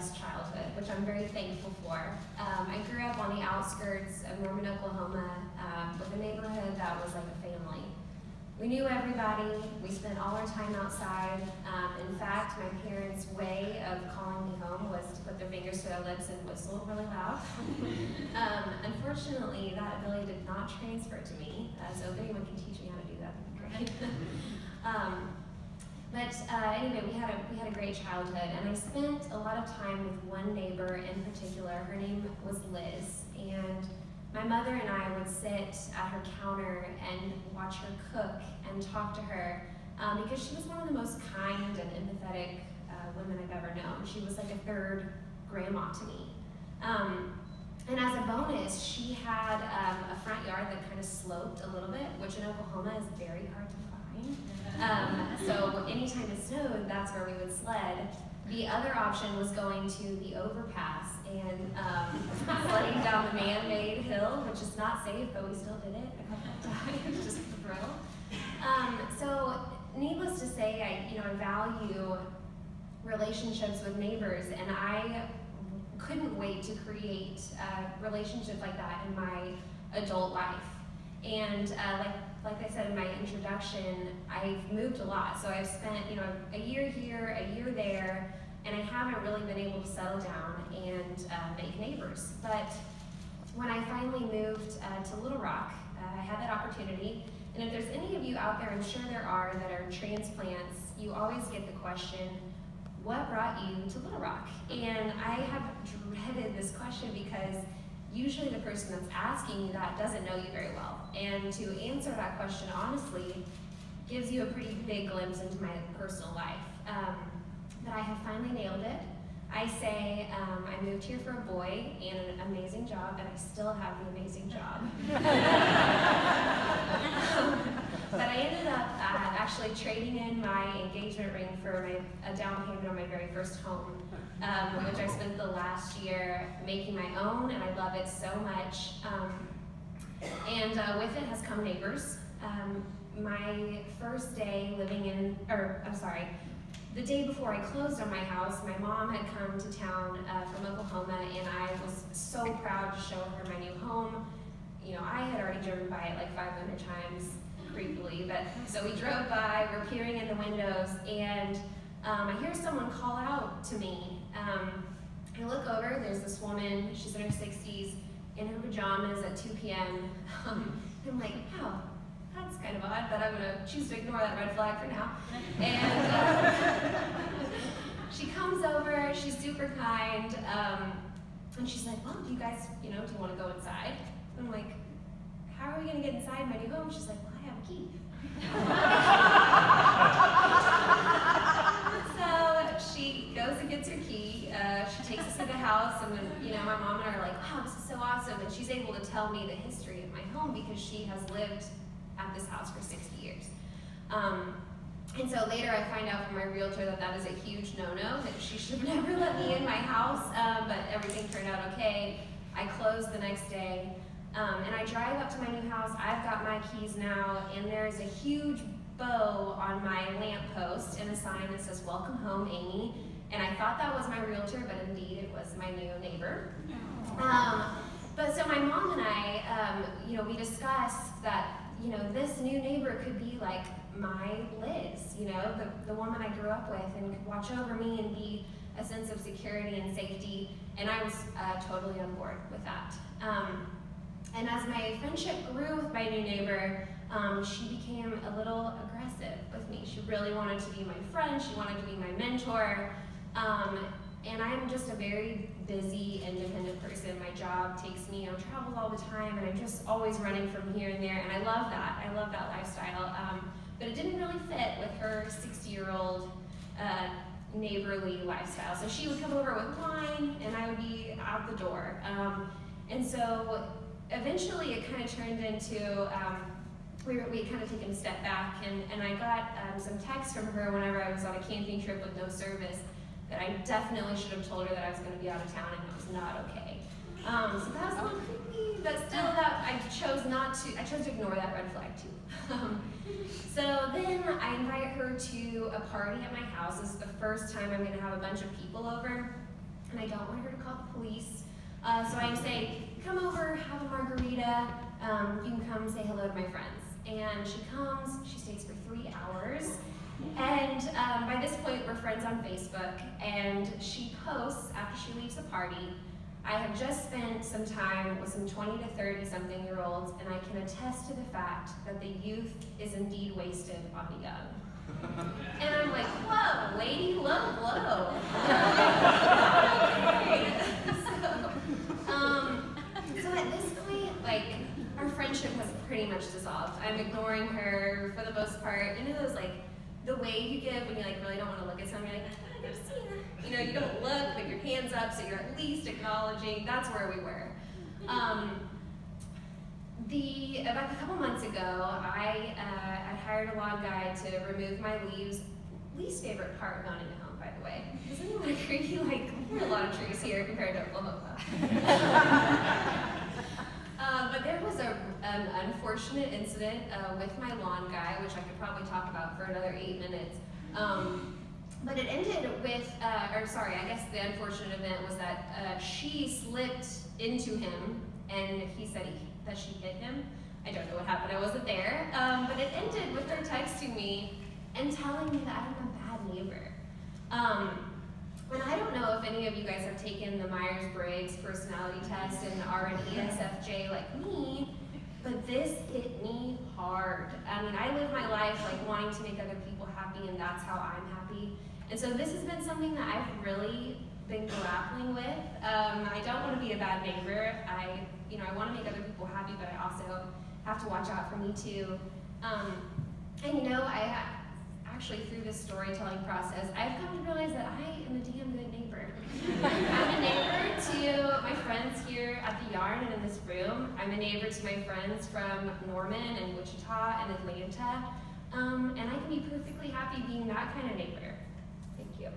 blessed childhood, which I'm very thankful for. I grew up on the outskirts of Norman, Oklahoma, with a neighborhood that was like a family. We knew everybody. We spent all our time outside. In fact, my parents' way of calling me home was to put their fingers to their lips and whistle really loud. Unfortunately, that ability did not transfer to me, so if anyone can teach me how to do that, that'd be great. Anyway, we had a great childhood, and I spent a lot of time with one neighbor in particular. Her name was Liz, and my mother and I would sit at her counter and watch her cook and talk to her because she was one of the most kind and empathetic women I've ever known. She was like a third grandma to me. And as a bonus, she had a front yard that kind of sloped a little bit, which in Oklahoma is very hard to find. So anytime it snowed, that's where we would sled. The other option was going to the overpass and sledding down the man-made hill, which is not safe, but we still did it a couple of times, just for the thrill. So needless to say, I value relationships with neighbors, and I couldn't wait to create relationships like that in my adult life. And like I said in my introduction, I've moved a lot. So I've spent a year here, a year there, and I haven't really been able to settle down and make neighbors. But when I finally moved to Little Rock, I had that opportunity. And if there's any of you out there, I'm sure there are, that are transplants, you always get the question, what brought you to Little Rock? And I have dreaded this question because usually the person that's asking you that doesn't know you very well. And to answer that question honestly gives you a pretty big glimpse into my personal life. But I have finally nailed it. I say I moved here for a boy and an amazing job, and I still have an amazing job. But I ended up actually trading in my engagement ring for a down payment on my very first home, which I spent the last year making my own, and I love it so much. And with it has come neighbors. My first day the day before I closed on my house, my mom had come to town from Oklahoma, and I was so proud to show her my new home. I had already driven by it like 500 times, creepily, but so we drove by, we're peering in the windows, and I hear someone call out to me. I look over, there's this woman, she's in her 60s, in her pajamas at 2 p.m. I'm like, wow, that's kind of odd, but I'm gonna choose to ignore that red flag for now. And she comes over, she's super kind, and she's like, well, do you guys, do you want to go inside? And I'm like, how are we gonna get inside my new home? She's like, well, I have a key. So she goes and gets her key. She takes us to the house, and then, my mom and I are like, wow, this is so awesome. And she's able to tell me the history of my home because she has lived at this house for 60 years. And so later I find out from my realtor that is a huge no-no, that she should have never let me in my house, but everything turned out okay. I closed the next day, and I drive up to my new house. I've got my keys now, and there's a huge bow on my lamppost and a sign that says, welcome home, Amy. And I thought that was my realtor, but indeed it was my new neighbor. But so my mom and I, we discussed that, this new neighbor could be like my Liz, the woman I grew up with, and could watch over me and be a sense of security and safety, and I was totally on board with that. And as my friendship grew with my new neighbor, she became a little aggressive with me. She really wanted to be my friend, she wanted to be my mentor, and I'm just a very busy, independent person. My job takes me on travels all the time, and I'm just always running from here and there, and I love that. I love that lifestyle. But it didn't really fit with her 60-year-old neighborly lifestyle. So she would come over with wine, and I would be out the door. And so eventually it kind of turned into, we had kind of taken a step back, and I got some texts from her whenever I was on a camping trip with no service that I definitely should have told her that I was going to be out of town, and it was not okay. So that was a little creepy, but still I chose to ignore that red flag too. So then I invite her to a party at my house. This is the first time I'm going to have a bunch of people over. and I don't want her to call the police. So I say, come over, have a margarita, you can come say hello to my friends. And she comes, she stays for 3 hours, and by this point we're friends on Facebook, and she posts after she leaves the party, I have just spent some time with some 20 to 30 something year olds, and I can attest to the fact that the youth is indeed wasted on the young. And I'm like, whoa, lady, low blow. So at this point, like, our friendship has pretty much dissolved. I'm ignoring her for the most part. You know those, like, the wave you give when you, like, really don't want to look at someone, you're like, oh, good to see you. You know, you don't look, put your hands up, so you're at least acknowledging. That's where we were. About a couple months ago, I hired a lawn guy to remove my leaves. Least favorite part of owning a home, by the way. Does anyone agree? Like, there are a lot of trees here compared to Oklahoma. But there was an unfortunate incident with my lawn guy, which I could probably talk about for another 8 minutes. But it ended with, I guess the unfortunate event was that she slipped into him, and he said that she hit him. I don't know what happened, I wasn't there. But it ended with her texting me and telling me that I'm a bad neighbor. And I don't know if any of you guys have taken the Myers-Briggs personality test and are an ESFJ like me, but this hit me hard. I mean, I live my life like wanting to make other people happy, and that's how I'm happy. And so this has been something that I've really been grappling with. I don't want to be a bad neighbor. I want to make other people happy, but I also have to watch out for me too. And you know, actually through this storytelling process, I've come to realize that I am a damn good neighbor. I'm a neighbor to my friends here at the Yarn and in this room. I'm a neighbor to my friends from Norman and Wichita and Atlanta. And I can be perfectly happy being that kind of neighbor. Thank you.